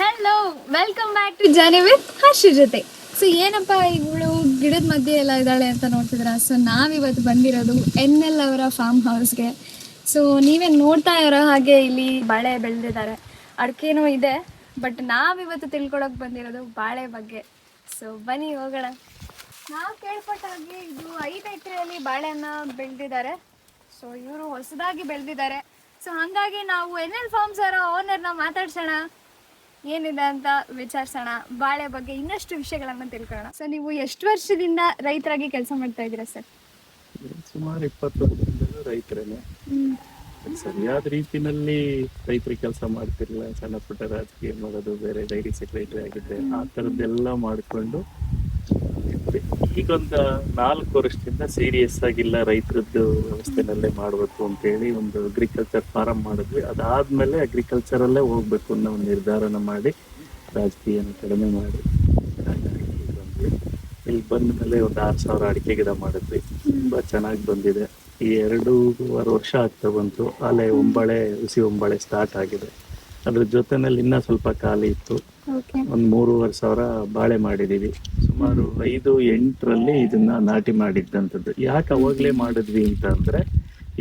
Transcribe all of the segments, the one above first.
Hello, welcome back to journey with Harshi ಜೊತೆ. So ಏನಪ್ಪ ಇವಳು ಗಿಡದ ಮಧ್ಯೆ ಎಲ್ಲ ಇದ್ದಾಳೆ ಅಂತ ನೋಡ್ತಿದ್ರ. ಸೊ ನಾವಿವತ್ತು ಬಂದಿರೋದು NL ಅವರ ಫಾರ್ಮ್ ಹೌಸ್ಗೆ. ಸೊ ನೀವೇ ನೋಡ್ತಾ ಇರೋ ಹಾಗೆ ಇಲ್ಲಿ ಬಾಳೆ ಬೆಳೆದಿದ್ದಾರೆ, ಅಡಿಕೆನೂ ಇದೆ. ಬಟ್ ನಾವಿವತ್ತು ತಿಳ್ಕೊಳಕ್ ಬಂದಿರೋದು ಬಾಳೆ ಬಗ್ಗೆ. ಸೊ ಬನ್ನಿ ಹೋಗೋಣ. ನಾವು ಕೇಳ್ಪಟ್ಟ ಹಾಗೆ ಇದು 5 ಎಕರೆಯಲ್ಲಿ ಬಾಳೆನ ಬೆಳೆದಿದ್ದಾರೆ. ಸೊ ಇವರು ಹೊಸದಾಗಿ ಬೆಳೆದಿದ್ದಾರೆ. ಸೊ ಹಾಗಾಗಿ ನಾವು NL ಫಾರ್ಮ್ಸ್ ಅವರ ಓನರ್ನ ಮಾತಾಡ್ಸೋಣ, ಏನಿದೆ ಅಂತ ವಿಚಾರಿಸೋಣ, ಬಾಳೆ ಬಗ್ಗೆ ಇನ್ನಷ್ಟು ವಿಷಯಗಳನ್ನು ತಿಳ್ಕೊಳ್ಳೋಣ. ಸೊ ನೀವು ಎಷ್ಟು ವರ್ಷದಿಂದ ರೈತರಾಗಿ ಕೆಲಸ ಮಾಡ್ತಾ ಇದ್ದೀರಾ ಸರ್? ಸುಮಾರು 20 ವರ್ಷದಿಂದ ರೈತರೇನೆ. ಸರಿಯಾದ ರೀತಿನಲ್ಲಿ ರೈತರಿಗೆ ಕೆಲಸ ಮಾಡ್ತಿರ್ಲಿಲ್ಲ. ಸಣ್ಣ ಪುಟ್ಟ ರಾಜಕೀಯ ಮಾಡೋದು, ಬೇರೆ ಡೈರಿ ಸೆಕ್ರೆಟರಿ ಆಗಿದ್ದೆ, ಆ ತರದ್ದೆಲ್ಲ ಮಾಡಿಕೊಂಡು ಈಗೊಂದು 4 ವರ್ಷದಿಂದ ಸೀರಿಯಸ್ ಆಗಿಲ್ಲ, ರೈತರದ್ದು ವ್ಯವಸ್ಥೆನಲ್ಲೇ ಮಾಡ್ಬೇಕು ಅಂತ ಹೇಳಿ ಒಂದು ಅಗ್ರಿಕಲ್ಚರ್ ಫಾರಂ ಮಾಡಿದ್ವಿ. ಅದಾದ್ಮೇಲೆ ಅಗ್ರಿಕಲ್ಚರ್ ಅಲ್ಲೇ ಹೋಗ್ಬೇಕು ಅನ್ನೋ ಒಂದು ನಿರ್ಧಾರನ ಮಾಡಿ ರಾಜಕೀಯನ ಕಡಿಮೆ ಮಾಡಿ ಬಂದ್ವಿ. ಇಲ್ಲಿ ಬಂದ ಮೇಲೆ ಒಂದು 6,000 ಅಡಿಕೆ ಗಿಡ ಮಾಡಿದ್ವಿ. ತುಂಬಾ ಚೆನ್ನಾಗಿ ಬಂದಿದೆ. ಈ 2.5 ವರ್ಷ ಆಗ್ತಾ ಬಂತು. ಅಲ್ಲೇ ಹುಸಿ ಒಂಬಳೆ ಸ್ಟಾರ್ಟ್ ಆಗಿದೆ. ಅದ್ರ ಜೊತೆನಲ್ಲಿ ಇನ್ನ ಸ್ವಲ್ಪ ಖಾಲಿ ಇತ್ತು. ಒಂದ್ 3,500 ಬಾಳೆ ಮಾಡಿದೀವಿ. ಸುಮಾರು 5-8ರಲ್ಲಿ ಇದನ್ನ ನಾಟಿ ಮಾಡಿದ್ದಂಥದ್ದು. ಯಾಕೆ ಅವಾಗ್ಲೇ ಮಾಡಿದ್ವಿ ಅಂತ ಅಂದ್ರೆ,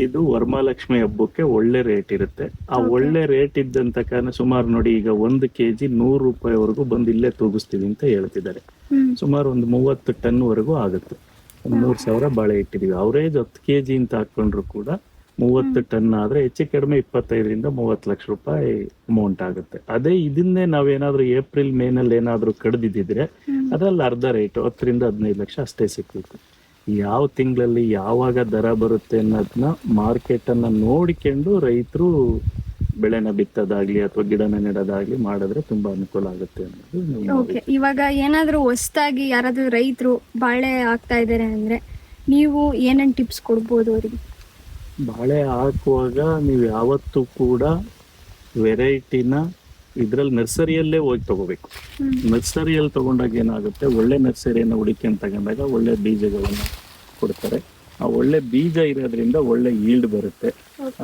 ಇದು ವರಮಹಾಲಕ್ಷ್ಮಿ ಹಬ್ಬಕ್ಕೆ ಒಳ್ಳೆ ರೇಟ್ ಇರುತ್ತೆ. ಆ ಒಳ್ಳೆ ರೇಟ್ ಇದ್ದಂತ ಕಾರಣ ಸುಮಾರು ನೋಡಿ, ಈಗ 1 kg 100 ರೂಪಾಯಿವರೆಗೂ ಬಂದು ಇಲ್ಲೇ ತೂಗಿಸ್ತೀವಿ ಅಂತ ಹೇಳ್ತಿದ್ದಾರೆ. ಸುಮಾರು ಒಂದು 30 ಟನ್ ವರೆಗೂ ಆಗುತ್ತೆ. 100,000 ಬಾಳೆ ಇಟ್ಟಿದೀವಿ. ಅವರೇಜ್ 10 kg ಅಂತ ಹಾಕೊಂಡ್ರು ಕೂಡ 30 ಟನ್ ಆದ್ರೆ ಹೆಚ್ಚು ಕಡಿಮೆ 25-30 ಲಕ್ಷ ರೂಪಾಯಿ ಅಮೌಂಟ್ ಆಗುತ್ತೆ. ಅದೇ ಇದನ್ನೇ ನಾವೇನಾದ್ರೂ ಏಪ್ರಿಲ್ ಮೇನಲ್ಲಿ ಏನಾದ್ರೂ ಕಡ್ದಿದ್ರೆ ಅದ್ರಲ್ಲಿ ಅರ್ಧ ರೇಟ್ 10-15 ಲಕ್ಷ ಅಷ್ಟೇ ಸಿಕ್ಕಿತ್ತು. ಯಾವ ತಿಂಗಳಲ್ಲಿ ಯಾವಾಗ ದರ ಬರುತ್ತೆ ಅನ್ನೋದನ್ನ ಮಾರ್ಕೆಟ್ ಅನ್ನ ನೋಡಿಕೊಂಡು ರೈತರು ಬೆಳೆನ ಬಿತ್ತದಾಗ್ಲಿ ಅಥವಾ ಗಿಡನ ನೆಡೋದಾಗ್ಲಿ ಮಾಡಿದ್ರೆ ತುಂಬಾ ಅನುಕೂಲ ಆಗುತ್ತೆ ಅನ್ನೋದು. ಇವಾಗ ಏನಾದ್ರೂ ಹೊಸದಾಗಿ ಯಾರಾದ್ರೂ ರೈತರು ಬಾಳೆ ಹಾಕ್ತಾ ಇದಾರೆ ಅಂದ್ರೆ ನೀವು ಏನೇನ್ ಟಿಪ್ಸ್ ಕೊಡ್ಬೋದು ಅವರಿಗೆ? ಬಾಳೆ ಹಾಕುವಾಗ ನೀವು ಯಾವತ್ತೂ ಕೂಡ ವೆರೈಟಿನ ಇದ್ರಲ್ಲಿ ನರ್ಸರಿಯಲ್ಲೇ ಹೋಗಿ ತಗೋಬೇಕು. ನರ್ಸರಿಯಲ್ಲಿ ತಗೊಂಡಾಗ ಏನಾಗುತ್ತೆ, ಒಳ್ಳೆ ನರ್ಸರಿಯನ್ನು ಹುಡುಕಿ ತಗೊಂಡಾಗ ಒಳ್ಳೆ ಬೀಜಗಳನ್ನ ಕೊಡ್ತಾರೆ. ಆ ಒಳ್ಳೆ ಬೀಜ ಇರೋದ್ರಿಂದ ಒಳ್ಳೆ ಈಲ್ಡ್ ಬರುತ್ತೆ.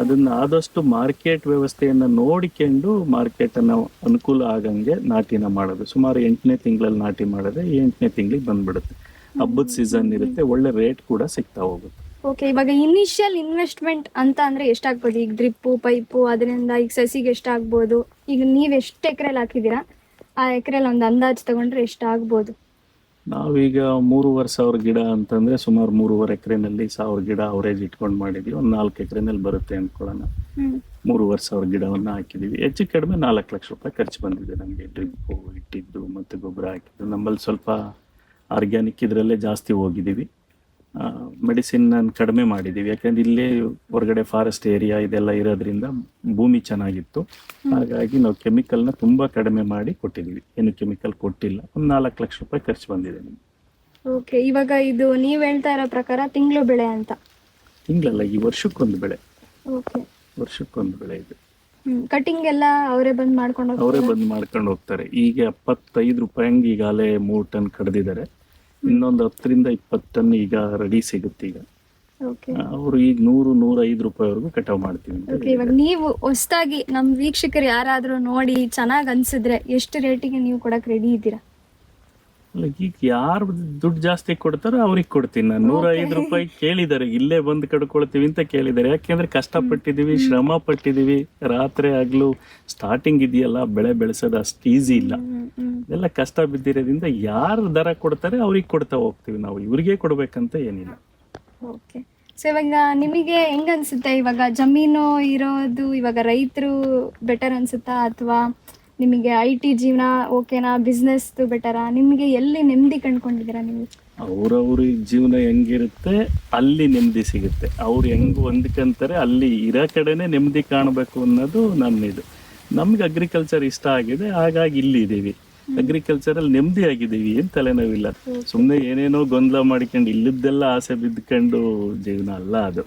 ಅದನ್ನ ಆದಷ್ಟು ಮಾರ್ಕೆಟ್ ವ್ಯವಸ್ಥೆಯನ್ನ ನೋಡಿಕೊಂಡು ಮಾರ್ಕೆಟ್ ಅನ್ನ ಅನುಕೂಲ ಆಗಂಗೆ ನಾಟಿನ ಮಾಡೋದು. ಸುಮಾರು 8ನೇ ತಿಂಗಳಲ್ಲಿ ನಾಟಿ ಮಾಡಿದ್ರೆ 8ನೇ ತಿಂಗಳಿಗೆ ಬಂದ್ಬಿಡುತ್ತೆ. ಹಬ್ಬದ ಸೀಸನ್ ಇರುತ್ತೆ, ಒಳ್ಳೆ ರೇಟ್ ಕೂಡ ಸಿಗ್ತಾ ಹೋಗುತ್ತೆ. ಓಕೆ, ಇವಾಗ ಇನಿಷಿಯಲ್ ಇನ್ವೆಸ್ಟ್ಮೆಂಟ್ ಅಂತ ಅಂದ್ರೆ ಎಷ್ಟಾಗ್ಬೋದು? ಈಗ ಡ್ರಿಪ್ಪು ಪೈಪು ಅದರಿಂದ ಈಗ ಸಸಿಗೆ ಎಷ್ಟಾಗ್ಬೋದು? ಈಗ ನೀವು ಎಷ್ಟು ಎಕರೆಯಲ್ಲಿ ಹಾಕಿದ್ದೀರಾ, ಆ ಎಕರೆಯಲ್ಲಿ ಒಂದು ಅಂದಾಜು ತಗೊಂಡ್ರೆ ಎಷ್ಟಾಗ್ಬೋದು? ನಾವೀಗ 3,500 ಗಿಡ ಅಂತಂದ್ರೆ ಸುಮಾರು 3.5 ಎಕರೆನಲ್ಲಿ 1000 ಗಿಡ ಅವರೇಜ್ ಇಟ್ಕೊಂಡು ಮಾಡಿದೀವಿ. ಒಂದು 4 ಎಕರೆನಲ್ಲಿ ಬರುತ್ತೆ ಅನ್ಕೊಳ್ಳೋಣ. 3,500 ಗಿಡವನ್ನ ಹಾಕಿದೀವಿ. ಹೆಚ್ಚು ಕಡಿಮೆ 4 ಲಕ್ಷ ರೂಪಾಯಿ ಖರ್ಚು ಬಂದಿದೆ ನಮಗೆ. ಡ್ರಿಪ್ಪು ಇಟ್ಟಿದ್ದು ಮತ್ತೆ ಗೊಬ್ಬರ ಹಾಕಿದ್ದು. ನಮ್ಮಲ್ಲಿ ಸ್ವಲ್ಪ ಆರ್ಗ್ಯಾನಿಕ್ ಇದ್ರಲ್ಲೇ ಜಾಸ್ತಿ ಹೋಗಿದ್ದೀವಿ. ಮೆಡಿಸಿನ್ ಕಡಿಮೆ ಮಾಡಿದೀವಿ. ಯಾಕಂದ್ರೆ ಇಲ್ಲೇ ಹೊರಗಡೆ ಫಾರೆಸ್ಟ್ ಏರಿಯಾ ಇದೆಲ್ಲ ಇರೋದ್ರಿಂದ ಭೂಮಿ ಚೆನ್ನಾಗಿತ್ತು. ಹಾಗಾಗಿ ನಾವು ಕೆಮಿಕಲ್ನ ತುಂಬಾ ಕಡಿಮೆ ಮಾಡಿ ಕೊಟ್ಟಿದೀವಿ. ಏನು ಕೆಮಿಕಲ್ ಕೊಟ್ಟಿಲ್ಲ. ಒಂದು 4 ಲಕ್ಷ ರೂಪಾಯಿ ಖರ್ಚು ಬಂದಿದೆ ನಮ್ಗೆ. ಓಕೆ, ಇವಾಗ ಇದು ನೀವ್ ಹೇಳ್ತಾ ಇರೋ ಪ್ರಕಾರ ತಿಂಗಳು ಬೆಳೆ ಅಂತ? ತಿಂಗಳಲ್ಲ, ಈ ವರ್ಷಕ್ಕೊಂದು ಬೆಳೆ. ಓಕೆ, ವರ್ಷಕ್ಕೊಂದು ಬೆಳೆ ಇದೆ. ಕಟಿಂಗ್ ಎಲ್ಲ ಅವರೇ ಬಂದ್ ಮಾಡ್ಕೊಂಡು ಹೋಗ್ತಾರೆ. ಈಗ 75 ರೂಪಾಯಿ ಈಗಾಗಲೇ 3 ಟನ್ ಕಡ್ದಿದ್ದಾರೆ. ಇನ್ನೊಂದು 10-20 ಟನ್ ಈಗ ರೆಡಿ ಸಿಗುತ್ತೆ. ಈಗ ಅವರು ಈಗ 100-105 ರೂಪಾಯಿವರೆಗೂ ಕಟಾವ್ ಮಾಡ್ತೀವಿ. ಇವಾಗ ನೀವು ಹೊಸದಾಗಿ ನಮ್ ವೀಕ್ಷಕರು ಯಾರಾದ್ರೂ ನೋಡಿ ಚೆನ್ನಾಗ್ ಅನ್ಸಿದ್ರೆ ಎಷ್ಟು ರೇಟಿಗೆ ನೀವು ಕೊಡಕ್ ರೆಡಿ ಇದ್ದೀರಾ? ಈಗ ಯಾರು ದುಡ್ಡು ಜಾಸ್ತಿ ಕೊಡ್ತಾರೋ ಅವ್ರಿಗೆ ಕೊಡ್ತೀನಿ ನಾನು. 105 ರೂಪಾಯಿ ಕೇಳಿದ್ದಾರೆ, ಇಲ್ಲೇ ಬಂದು ಕಡ್ಕೊಳ್ತೀವಿ ಅಂತ ಕೇಳಿದ್ದಾರೆ. ಯಾಕೆಂದ್ರೆ ಕಷ್ಟಪಟ್ಟಿದೀವಿ, ಶ್ರಮ ಪಟ್ಟಿದೀವಿ. ರಾತ್ರಿ ಆಗ್ಲೂ ಸ್ಟಾರ್ಟಿಂಗ್ ಇದೆಯಲ್ಲ, ಬೆಳೆ ಬೆಳೆಸೋದು ಅಷ್ಟು ಈಸಿ ಇಲ್ಲ. ಎಲ್ಲ ಕಷ್ಟ ಬಿದ್ದಿರೋದ್ರಿಂದ ಯಾರು ದರ ಕೊಡ್ತಾರೆ ಅವ್ರಿಗೆ ಕೊಡ್ತಾ ಹೋಗ್ತೀವಿ ನಾವು. ಇವ್ರಿಗೆ ಕೊಡ್ಬೇಕಂತ ಏನಿಲ್ಲ. ಓಕೆ, ಸೊ ಇವಾಗ ನಿಮಗೆ ಹೆಂಗ ಅನ್ಸುತ್ತೆ? ಇವಾಗ ಜಮೀನು ಇರೋದು ಇವಾಗ ರೈತರು ಬೆಟರ್ ಅನ್ಸುತ್ತಾ, ಅಥವಾ ನಿಮಗೆ IT ಜೀವನ ಓಕೆನಾ, ಬಿಸ್ನೆಸ್ ಬೆಟರಾ? ನಿಮಗೆ ಎಲ್ಲಿ ನೆಮ್ಮದಿ ಕಂಡ್ಕೊಂಡಿದ್ದೀರಾ ನೀವು? ಅವ್ರವ್ರ ಜೀವನ ಹೆಂಗಿರುತ್ತೆ ಅಲ್ಲಿ ನೆಮ್ಮದಿ ಸಿಗುತ್ತೆ. ಅವ್ರು ಹೆಂಗ್ ಹೊಂದ್ಕಂತಾರೆ ಅಲ್ಲಿ ಇರೋ ಕಡೆನೆ ನೆಮ್ಮದಿ ಕಾಣಬೇಕು ಅನ್ನೋದು ನನ್ನಿದು. ನಮ್ಗೆ ಅಗ್ರಿಕಲ್ಚರ್ ಇಷ್ಟ ಆಗಿದೆ, ಹಾಗಾಗಿ ಇಲ್ಲಿ ಇದೀವಿ. ಅಗ್ರಿಕಲ್ಚರ್ ಅಲ್ಲಿ ನೆಮ್ಮದಿ ಆಗಿದ್ದೀವಿ, ಏನ್ ತಲೆನೋವಿಲ್ಲ. ಸುಮ್ನೆ ಏನೇನೋ ಗೊಂದಲ ಮಾಡ್ಕೊಂಡು ಇಲ್ಲದ್ದೆಲ್ಲ ಆಸೆ ಬಿದ್ಕೊಂಡು ಜೀವನ ಅಲ್ಲ ಅದು.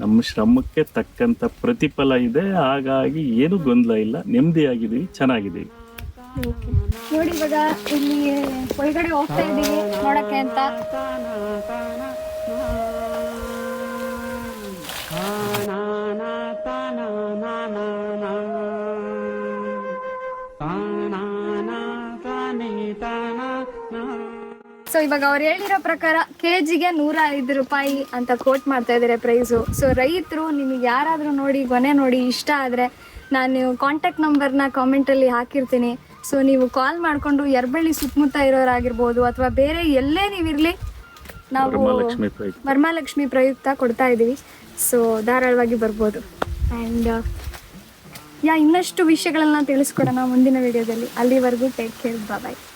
ನಮ್ಮ ಶ್ರಮಕ್ಕೆ ತಕ್ಕಂತ ಪ್ರತಿಫಲ ಇದೆ. ಹಾಗಾಗಿ ಏನು ಗೊಂದಲ ಇಲ್ಲ, ನೆಮ್ಮದಿ ಆಗಿದ್ದೀವಿ, ಚೆನ್ನಾಗಿದ್ದೀವಿ. ನೋಡಿ, ಇವಾಗ ಇಲ್ಲಿ ಒಳಗಡೆ ಹೋಗ್ತಾ ಇದ್ದೀವಿ ನೋಡಕ್ಕೆ ಅಂತ. ಸೊ ಇವಾಗ ಅವ್ರು ಹೇಳಿರೋ ಪ್ರಕಾರ ಕೆಜಿಗೆ 105 ರೂಪಾಯಿ ಅಂತ ಕೋಟ್ ಮಾಡ್ತಾ ಇದ್ದಾರೆ ಪ್ರೈಸು. ಸೊ ರೈತರು ನಿಮಗೆ ಯಾರಾದರೂ ನೋಡಿ ಕೊನೆ ನೋಡಿ ಇಷ್ಟ ಆದರೆ ನಾನು ಕಾಂಟ್ಯಾಕ್ಟ್ ನಂಬರ್ನ ಕಾಮೆಂಟಲ್ಲಿ ಹಾಕಿರ್ತೀನಿ. ಸೊ ನೀವು ಕಾಲ್ ಮಾಡಿಕೊಂಡು ಯರಬಳ್ಳಿ ಸುತ್ತಮುತ್ತ ಇರೋರಾಗಿರ್ಬೋದು ಅಥವಾ ಬೇರೆ ಎಲ್ಲೇ ನೀವಿರಲಿ, ನಾವು ವರಮಹಾಲಕ್ಷ್ಮಿ ಪ್ರಯುಕ್ತ ಕೊಡ್ತಾ ಇದ್ದೀವಿ. ಸೊ ಧಾರಾಳವಾಗಿ ಬರ್ಬೋದು. ಆ್ಯಂಡ್ ಇನ್ನಷ್ಟು ವಿಷಯಗಳನ್ನ ತಿಳಿಸ್ಕೊಡೋಣ ಮುಂದಿನ ವಿಡಿಯೋದಲ್ಲಿ. ಅಲ್ಲಿವರೆಗೂ ಟೇಕ್ ಕೇರ್, ಬಾಯ್.